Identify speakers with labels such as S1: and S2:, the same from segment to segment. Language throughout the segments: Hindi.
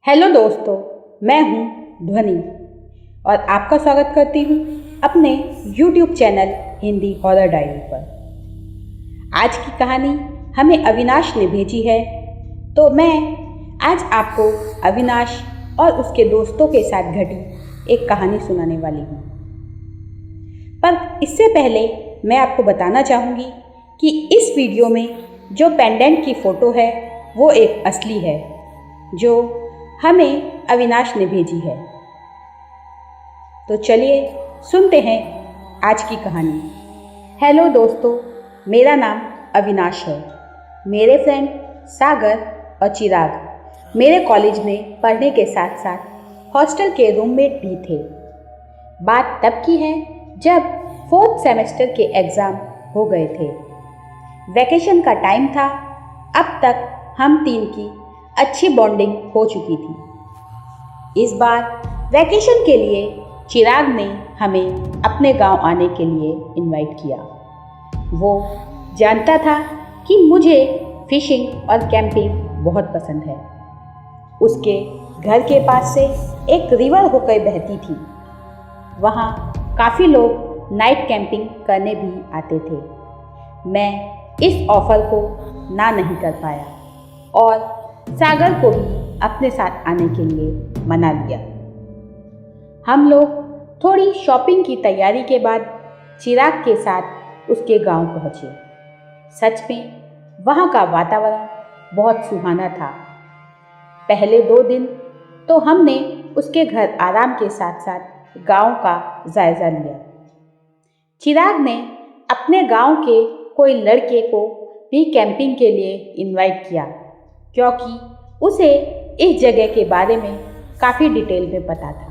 S1: हेलो दोस्तों, मैं हूं ध्वनि और आपका स्वागत करती हूं अपने YouTube channel Hindi horror diary पर। आज की कहानी हमें अविनाश ने भेजी है, तो मैं आज आपको अविनाश और उसके दोस्तों के साथ घटी एक कहानी सुनाने वाली हूं। पर इससे पहले मैं आपको बताना चाहूँगी कि इस वीडियो में जो पेंडेंट की फ़ोटो है वो एक असली है, जो हमें अविनाश ने भेजी है। तो चलिए सुनते हैं आज की कहानी। हेलो दोस्तों, मेरा नाम अविनाश है। मेरे फ्रेंड सागर और चिराग मेरे कॉलेज में पढ़ने के साथ साथ हॉस्टल के रूममेट भी थे। बात तब की है जब 4th सेमेस्टर के एग्ज़ाम हो गए थे। वैकेशन का टाइम था। अब तक हम तीन की अच्छी बॉन्डिंग हो चुकी थी। इस बार वैकेशन के लिए चिराग ने हमें अपने गांव आने के लिए इनवाइट किया। वो जानता था कि मुझे फिशिंग और कैंपिंग बहुत पसंद है। उसके घर के पास से एक रिवर होकर बहती थी। वहाँ काफ़ी लोग नाइट कैंपिंग करने भी आते थे। मैं इस ऑफ़र को ना नहीं कर पाया और सागर को भी अपने साथ आने के लिए मना लिया। हम लोग थोड़ी शॉपिंग की तैयारी के बाद चिराग के साथ उसके गांव पहुँचे। सच में वहाँ का वातावरण बहुत सुहाना था। पहले 2 दिन तो हमने उसके घर आराम के साथ साथ गांव का जायज़ा लिया। चिराग ने अपने गांव के कोई लड़के को भी कैंपिंग के लिए इनवाइट किया, क्योंकि उसे इस जगह के बारे में काफ़ी डिटेल में पता था।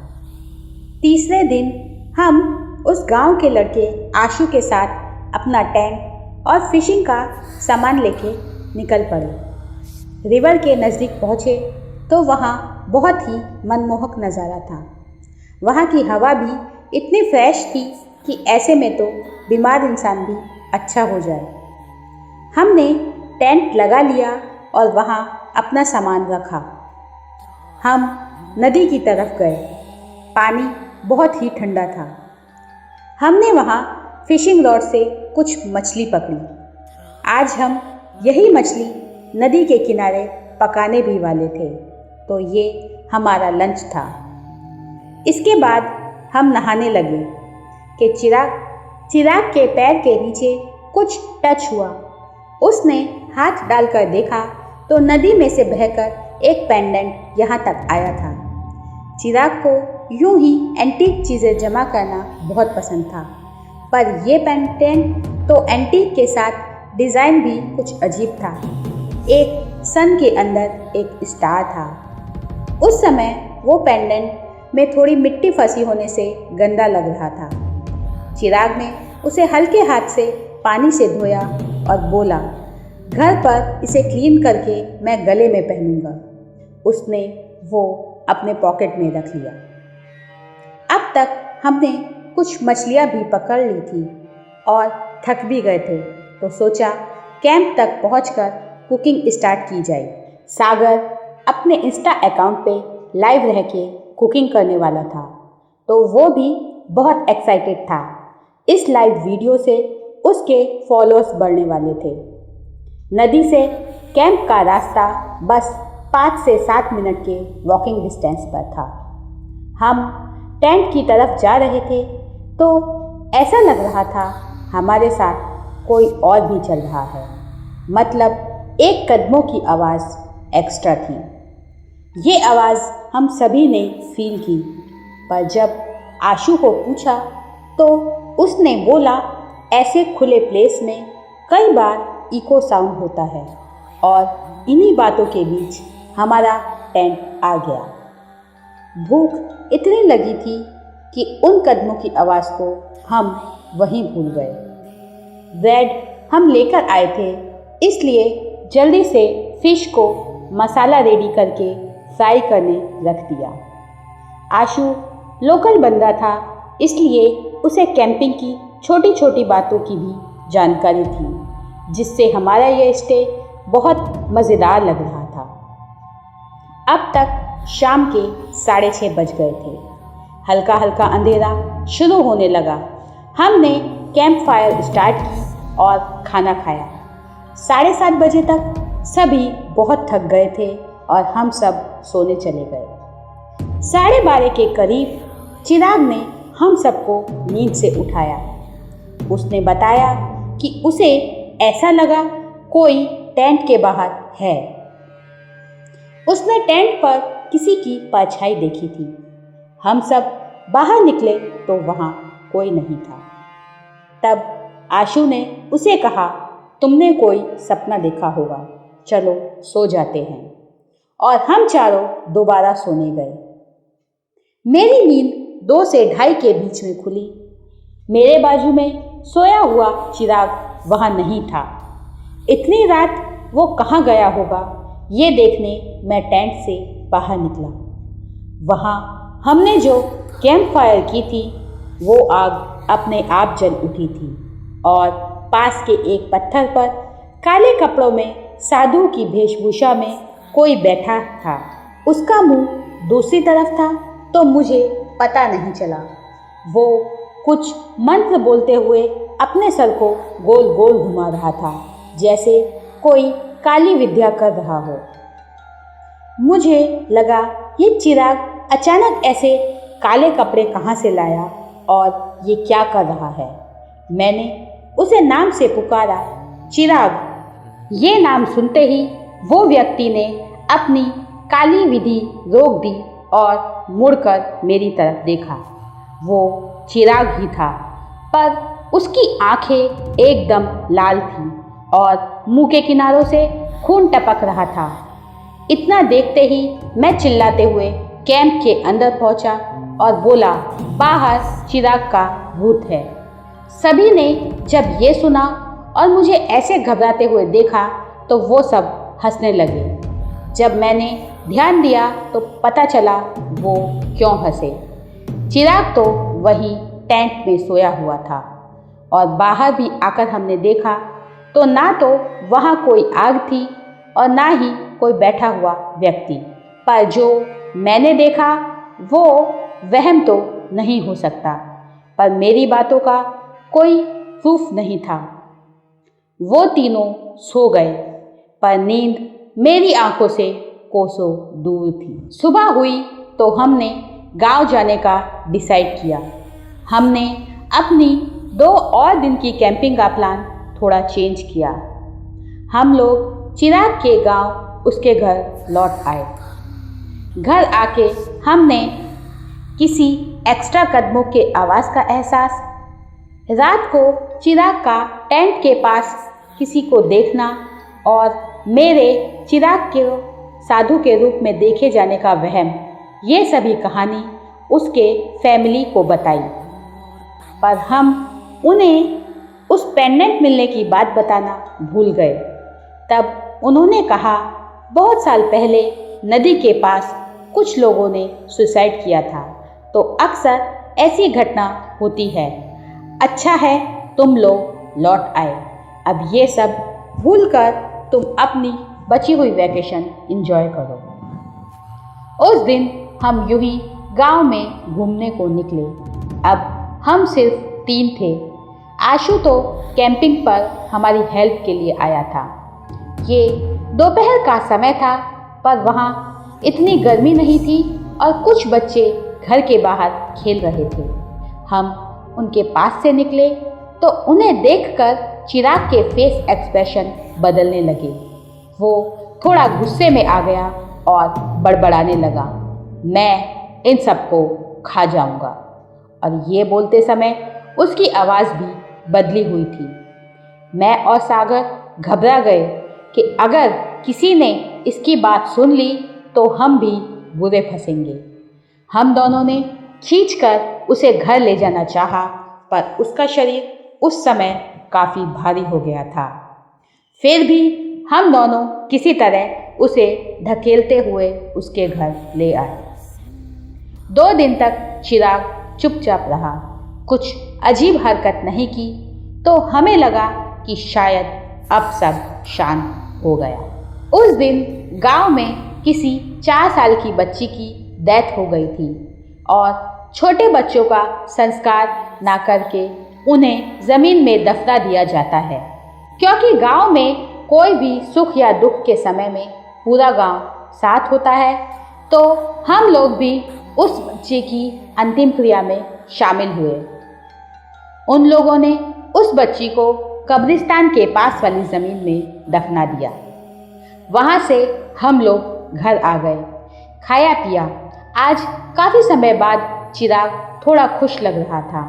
S1: तीसरे दिन हम उस गांव के लड़के आशु के साथ अपना टेंट और फिशिंग का सामान लेके निकल पड़े। रिवर के नज़दीक पहुँचे तो वहाँ बहुत ही मनमोहक नज़ारा था। वहाँ की हवा भी इतनी फ्रेश थी कि ऐसे में तो बीमार इंसान भी अच्छा हो जाए। हमने टेंट लगा लिया और वहाँ अपना सामान रखा। हम नदी की तरफ गए। पानी बहुत ही ठंडा था। हमने वहाँ फिशिंग रॉड से कुछ मछली पकड़ी। आज हम यही मछली नदी के किनारे पकाने भी वाले थे, तो ये हमारा लंच था। इसके बाद हम नहाने लगे कि चिराग के पैर के नीचे कुछ टच हुआ। उसने हाथ डालकर देखा तो नदी में से बहकर एक पेंडेंट यहाँ तक आया था। चिराग को यूं ही एंटीक चीज़ें जमा करना बहुत पसंद था, पर यह पेंडेंट तो एंटीक के साथ डिज़ाइन भी कुछ अजीब था। एक सन के अंदर एक स्टार था। उस समय वो पेंडेंट में थोड़ी मिट्टी फंसी होने से गंदा लग रहा था। चिराग ने उसे हल्के हाथ से पानी से धोया और बोला, घर पर इसे क्लीन करके मैं गले में पहनूंगा। उसने वो अपने पॉकेट में रख लिया। अब तक हमने कुछ मछलियाँ भी पकड़ ली थी और थक भी गए थे, तो सोचा कैंप तक पहुंचकर कुकिंग स्टार्ट की जाए। सागर अपने इंस्टा अकाउंट पे लाइव रह के कुकिंग करने वाला था, तो वो भी बहुत एक्साइटेड था। इस लाइव वीडियो से उसके फॉलोअर्स बढ़ने वाले थे। नदी से कैंप का रास्ता बस 5 से 7 मिनट के वॉकिंग डिस्टेंस पर था। हम टेंट की तरफ जा रहे थे तो ऐसा लग रहा था हमारे साथ कोई और भी चल रहा है। मतलब एक कदमों की आवाज़ एक्स्ट्रा थी। ये आवाज़ हम सभी ने फील की, पर जब आशु को पूछा तो उसने बोला, ऐसे खुले प्लेस में कई बार इको साउंड होता है। और इन्हीं बातों के बीच हमारा टेंट आ गया। भूख इतनी लगी थी कि उन कदमों की आवाज़ को हम वहीं भूल गए। ब्रेड हम लेकर आए थे, इसलिए जल्दी से फिश को मसाला रेडी करके फ्राई करने रख दिया। आशु लोकल बंदा था, इसलिए उसे कैंपिंग की छोटी छोटी बातों की भी जानकारी थी, जिससे हमारा यह स्टे बहुत मज़ेदार लग रहा था। अब तक शाम के 6:30 बज गए थे। हल्का हल्का अंधेरा शुरू होने लगा। हमने कैंप फायर स्टार्ट की और खाना खाया। 7:30 बजे तक सभी बहुत थक गए थे और हम सब सोने चले गए। 12:30 के करीब चिराग ने हम सबको नींद से उठाया। उसने बताया कि उसे ऐसा लगा कोई टेंट के बाहर है। उसने टेंट पर किसी की परछाई देखी थी। हम सब बाहर निकले तो वहाँ कोई नहीं था। तब आशु ने उसे कहा, तुमने कोई सपना देखा होगा, चलो सो जाते हैं। और हम चारों दोबारा सोने गए। मेरी नींद 2 से 2:30 के बीच में खुली। मेरे बाजू में सोया हुआ चिराग वहाँ नहीं था। इतनी रात वो कहाँ गया होगा, ये देखने मैं टेंट से बाहर निकला। वहाँ हमने जो कैंप फायर की थी वो आग अपने आप जल उठी थी और पास के एक पत्थर पर काले कपड़ों में साधु की वेशभूषा में कोई बैठा था। उसका मुंह दूसरी तरफ था तो मुझे पता नहीं चला। वो कुछ मंत्र बोलते हुए अपने सर को गोल गोल घुमा रहा था, जैसे कोई काली विद्या कर रहा हो। मुझे लगा ये चिराग अचानक ऐसे काले कपड़े कहाँ से लाया और ये क्या कर रहा है। मैंने उसे नाम से पुकारा, चिराग। ये नाम सुनते ही वो व्यक्ति ने अपनी काली विधि रोक दी और मुड़कर मेरी तरफ देखा। वो चिराग ही था, पर उसकी आंखें एकदम लाल थीं और मुंह के किनारों से खून टपक रहा था। इतना देखते ही मैं चिल्लाते हुए कैंप के अंदर पहुंचा और बोला, बाहर चिराग का भूत है। सभी ने जब ये सुना और मुझे ऐसे घबराते हुए देखा तो वो सब हंसने लगे। जब मैंने ध्यान दिया तो पता चला वो क्यों हंसे। चिराग तो वहीं टेंट में सोया हुआ था और बाहर भी आकर हमने देखा तो ना तो वहाँ कोई आग थी और ना ही कोई बैठा हुआ व्यक्ति। पर जो मैंने देखा वो वहम तो नहीं हो सकता, पर मेरी बातों का कोई प्रूफ नहीं था। वो तीनों सो गए, पर नींद मेरी आंखों से कोसों दूर थी। सुबह हुई तो हमने गांव जाने का डिसाइड किया। हमने अपनी 2 और दिन की कैंपिंग का प्लान थोड़ा चेंज किया। हम लोग चिराग के गांव उसके घर लौट आए। घर आके हमने किसी एक्स्ट्रा कदमों के आवाज़ का एहसास, रात को चिराग का टेंट के पास किसी को देखना और मेरे चिराग के साधु के रूप में देखे जाने का वहम, ये सभी कहानी उसके फैमिली को बताई। पर हम उन्हें उस पेंडेंट मिलने की बात बताना भूल गए। तब उन्होंने कहा, बहुत साल पहले नदी के पास कुछ लोगों ने सुसाइड किया था, तो अक्सर ऐसी घटना होती है। अच्छा है तुम लोग लौट आए। अब ये सब भूलकर तुम अपनी बची हुई वैकेशन एंजॉय करो। उस दिन हम यूं ही गांव में घूमने को निकले। अब हम सिर्फ 3 थे। आशु तो कैंपिंग पर हमारी हेल्प के लिए आया था। ये दोपहर का समय था, पर वहाँ इतनी गर्मी नहीं थी और कुछ बच्चे घर के बाहर खेल रहे थे। हम उनके पास से निकले तो उन्हें देखकर चिराग के फेस एक्सप्रेशन बदलने लगे। वो थोड़ा गुस्से में आ गया और बड़बड़ाने लगा, मैं इन सबको खा जाऊंगा। और ये बोलते समय उसकी आवाज़ भी बदली हुई थी। मैं और सागर घबरा गए कि अगर किसी ने इसकी बात सुन ली तो हम भी बुरे फंसेंगे। हम दोनों ने खींचकर उसे घर ले जाना चाहा, पर उसका शरीर उस समय काफ़ी भारी हो गया था। फिर भी हम दोनों किसी तरह उसे धकेलते हुए उसके घर ले आए। 2 दिन तक चिराग चुपचाप रहा, कुछ अजीब हरकत नहीं की, तो हमें लगा कि शायद अब सब शांत हो गया। उस दिन गांव में किसी 4 साल की बच्ची की डेथ हो गई थी और छोटे बच्चों का संस्कार ना करके उन्हें ज़मीन में दफना दिया जाता है, क्योंकि गांव में कोई भी सुख या दुख के समय में पूरा गांव साथ होता है। तो हम लोग भी उस बच्चे की अंतिम क्रिया में शामिल हुए। उन लोगों ने उस बच्ची को कब्रिस्तान के पास वाली ज़मीन में दफना दिया। वहाँ से हम लोग घर आ गए, खाया पिया। आज काफ़ी समय बाद चिराग थोड़ा खुश लग रहा था।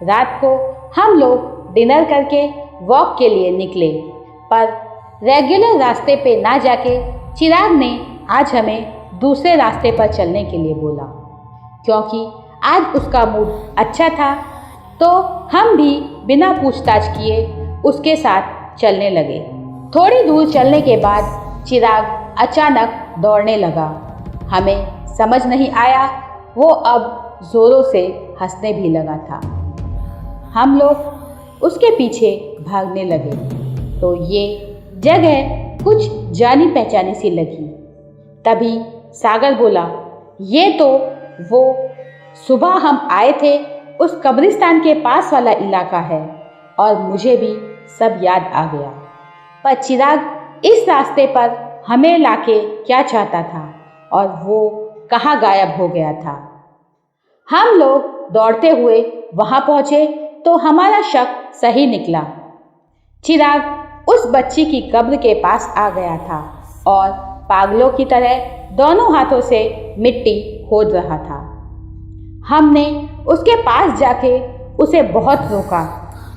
S1: रात को हम लोग डिनर करके वॉक के लिए निकले, पर रेगुलर रास्ते पे ना जाके चिराग ने आज हमें दूसरे रास्ते पर चलने के लिए बोला, क्योंकि आज उसका मूड अच्छा था। तो हम भी बिना पूछताछ किए उसके साथ चलने लगे। थोड़ी दूर चलने के बाद चिराग अचानक दौड़ने लगा। हमें समझ नहीं आया, वो अब ज़ोरों से हंसने भी लगा था। हम लोग उसके पीछे भागने लगे तो ये जगह कुछ जानी पहचानी सी लगी। तभी सागर बोला, ये तो वो सुबह हम आए थे उस कब्रिस्तान के पास वाला इलाका है, और मुझे भी सब याद आ गया। पर चिराग इस रास्ते पर हमें लाके क्या चाहता था और वो कहाँ गायब हो गया था। हम लोग दौड़ते हुए वहाँ पहुँचे तो हमारा शक सही निकला। चिराग उस बच्ची की कब्र के पास आ गया था और पागलों की तरह दोनों हाथों से मिट्टी खोद रहा था। हमने उसके पास जाके उसे बहुत रोका,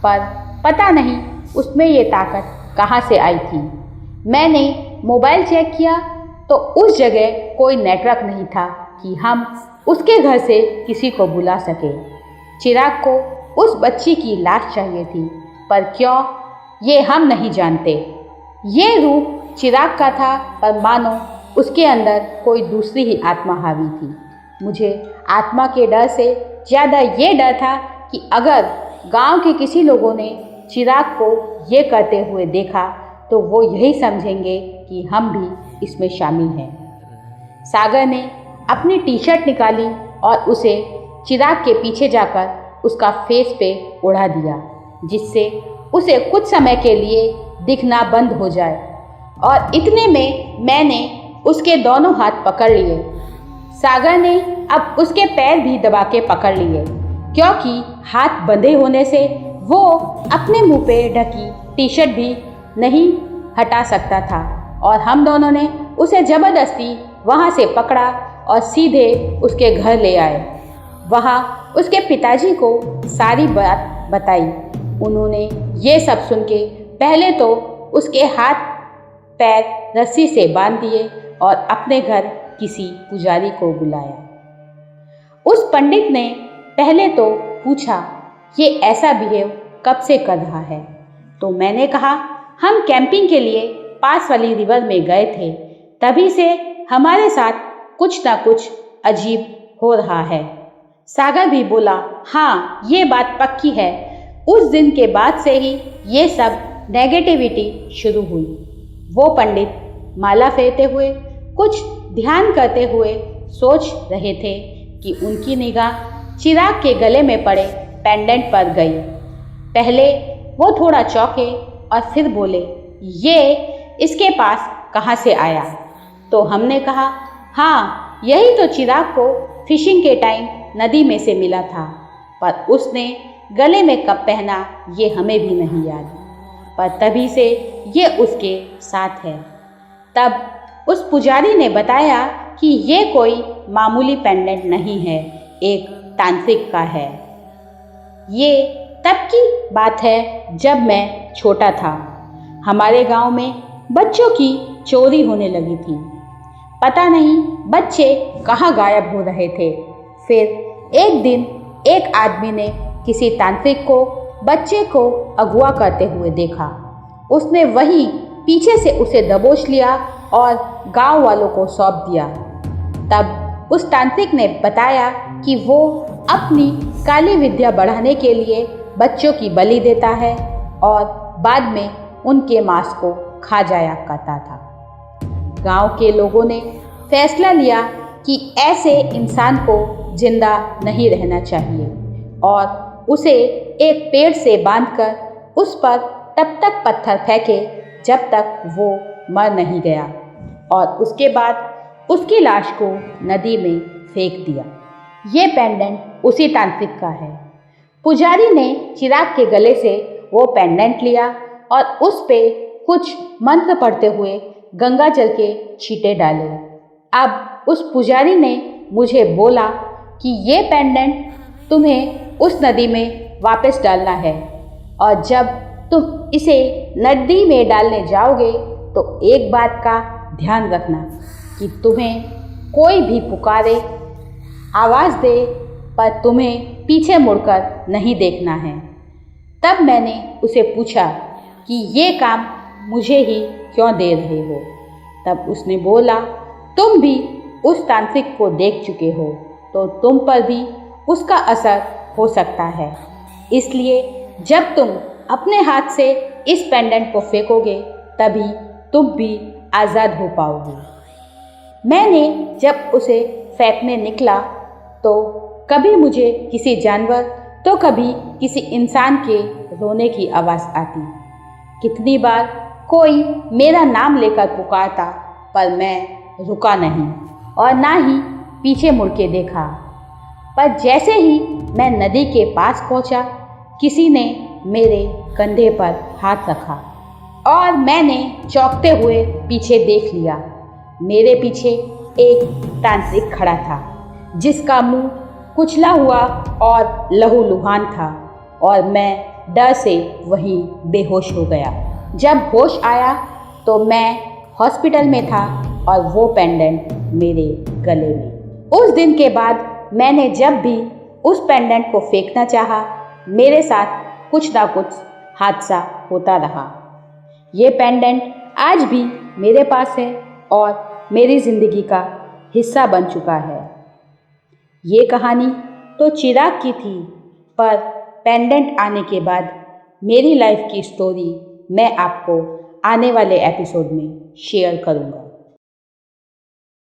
S1: पर पता नहीं उसमें ये ताकत कहाँ से आई थी। मैंने मोबाइल चेक किया तो उस जगह कोई नेटवर्क नहीं था कि हम उसके घर से किसी को बुला सके। चिराग को उस बच्ची की लाश चाहिए थी, पर क्यों ये हम नहीं जानते। ये रूप चिराग का था, पर मानो उसके अंदर कोई दूसरी ही आत्मा हावी थी। मुझे आत्मा के डर से ज़्यादा ये डर था कि अगर गांव के किसी लोगों ने चिराग को ये करते हुए देखा तो वो यही समझेंगे कि हम भी इसमें शामिल हैं। सागर ने अपनी टी शर्ट निकाली और उसे चिराग के पीछे जाकर उसका फेस पे उड़ा दिया, जिससे उसे कुछ समय के लिए दिखना बंद हो जाए। और इतने में मैंने उसके दोनों हाथ पकड़ लिए। सागर ने अब उसके पैर भी दबा के पकड़ लिए, क्योंकि हाथ बंधे होने से वो अपने मुंह पे ढकी टी शर्ट भी नहीं हटा सकता था। और हम दोनों ने उसे ज़बरदस्ती वहाँ से पकड़ा और सीधे उसके घर ले आए। वहाँ उसके पिताजी को सारी बात बताई। उन्होंने ये सब सुन के पहले तो उसके हाथ पैर रस्सी से बांध दिए और अपने घर किसी पुजारी को बुलाया। उस पंडित ने पहले तो पूछा, ये ऐसा बिहेव कब से कर रहा है? तो मैंने कहा, हम कैंपिंग के लिए पास वाली रिवर में गए थे, तभी से हमारे साथ कुछ ना कुछ अजीब हो रहा है। सागर भी बोला, हाँ ये बात पक्की है, उस दिन के बाद से ही ये सब नेगेटिविटी शुरू हुई। वो पंडित माला फेरते हुए कुछ ध्यान करते हुए सोच रहे थे कि उनकी निगाह चिराग के गले में पड़े पेंडेंट पर गई। पहले वो थोड़ा चौंके और फिर बोले, ये इसके पास कहाँ से आया? तो हमने कहा, हाँ यही तो चिराग को फिशिंग के टाइम नदी में से मिला था, पर उसने गले में कब पहना ये हमें भी नहीं याद, पर तभी से ये उसके साथ है। तब उस पुजारी ने बताया कि ये कोई मामूली पेंडेंट नहीं है, एक तांत्रिक का है। ये तब की बात है जब मैं छोटा था। हमारे गांव में बच्चों की चोरी होने लगी थी। पता नहीं बच्चे कहाँ गायब हो रहे थे। फिर एक दिन एक आदमी ने किसी तांत्रिक को बच्चे को अगवा करते हुए देखा। उसने वहीं पीछे से उसे दबोच लिया और गांव वालों को सौंप दिया। तब उस तांत्रिक ने बताया कि वो अपनी काली विद्या बढ़ाने के लिए बच्चों की बलि देता है और बाद में उनके मांस को खा जाया करता था। गांव के लोगों ने फैसला लिया कि ऐसे इंसान को जिंदा नहीं रहना चाहिए और उसे एक पेड़ से बांधकर उस पर तब तक पत्थर फेंके जब तक वो मर नहीं गया और उसके बाद उसकी लाश को नदी में फेंक दिया। ये पेंडेंट उसी तांत्रिक का है। पुजारी ने चिराग के गले से वो पेंडेंट लिया और उस पे कुछ मंत्र पढ़ते हुए गंगा जल के छींटे डाले। अब उस पुजारी ने मुझे बोला कि ये पेंडेंट तुम्हें उस नदी में वापस डालना है और जब तुम इसे नदी में डालने जाओगे तो एक बात का ध्यान रखना कि तुम्हें कोई भी पुकारे, आवाज़ दे, पर तुम्हें पीछे मुड़कर नहीं देखना है। तब मैंने उसे पूछा कि ये काम मुझे ही क्यों दे रहे हो? तब उसने बोला, तुम भी उस तांत्रिक को देख चुके हो तो तुम पर भी उसका असर हो सकता है, इसलिए जब तुम अपने हाथ से इस पेंडेंट को फेंकोगे तभी तुम भी आज़ाद हो पाओगे। मैंने जब उसे फेंकने निकला तो कभी मुझे किसी जानवर तो कभी किसी इंसान के रोने की आवाज़ आती। कितनी बार कोई मेरा नाम लेकर पुकारता पर मैं रुका नहीं और ना ही पीछे मुड़ के देखा। पर जैसे ही मैं नदी के पास पहुंचा, किसी ने मेरे कंधे पर हाथ रखा और मैंने चौंकते हुए पीछे देख लिया। मेरे पीछे एक तांत्रिक खड़ा था जिसका मुंह कुचला हुआ और लहूलुहान था और मैं डर से वहीं बेहोश हो गया। जब होश आया तो मैं हॉस्पिटल में था और वो पेंडेंट मेरे गले में। उस दिन के बाद मैंने जब भी उस पेंडेंट को फेंकना चाहा, मेरे साथ कुछ ना कुछ हादसा होता रहा। ये पेंडेंट आज भी मेरे पास है और मेरी ज़िंदगी का हिस्सा बन चुका है। ये कहानी तो चिराग की थी, पर पेंडेंट आने के बाद मेरी लाइफ की स्टोरी मैं आपको आने वाले एपिसोड में शेयर करूँगा।